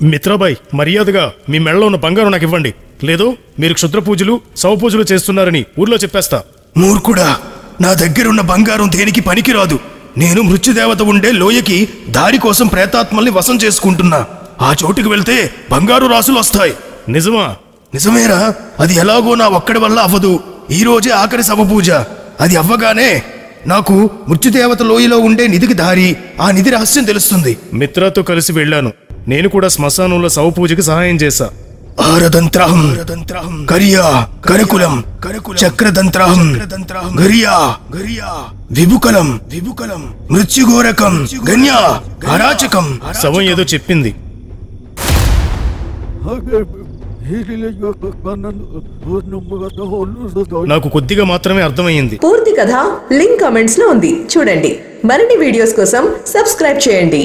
మిత్రాబాయ్, మర్యాదగా మీ మెడలో ఉన్న బంగారం నాకు ఇవ్వండి. లేదో మీరు క్షుద్ర పూజలు శవ పూజలు చేస్తున్నారని ఊర్లో చెప్పేస్తా. మూర్ఖుడా, నా దగ్గరున్న బంగారం దేనికి పనికిరాదు. నేను మృత్యుదేవత ఉండే లోయకి దారి కోసం ప్రేతాత్మల్ని వశం చేసుకుంటున్నా. ఆ చోటుకి వెళ్తే బంగారు రాసులు వస్తాయి. నిజమా? నిజమేరా. అది ఎలాగో నా ఒక్కడి వల్ల అవ్వదు. ఈ రోజే ఆఖరి శవ పూజ. అది అవ్వగానే నాకు మృత్యుదేవత లోయలో ఉండే నిధికి దారి, ఆ నిధి రహస్యం తెలుస్తుంది. మిత్రాతో కలిసి వెళ్ళాను. నేను కూడా శ్మశానంలో శవ పూజకి సహాయం చేశా. ఆరదంత్రహం కరియా కరకులం చక్రదంత్రహం గరియా విభుకలం మృత్యుఘోరకం గన్యా అరాచకం. శవం ఏదో చెప్పింది. నాకు కొద్దిగా మాత్రమే అర్థమయ్యింది. పూర్తి కథ లింక్ కామెంట్స్ లో ఉంది, చూడండి. మరిన్ని వీడియోస్ కోసం సబ్స్క్రైబ్ చేయండి.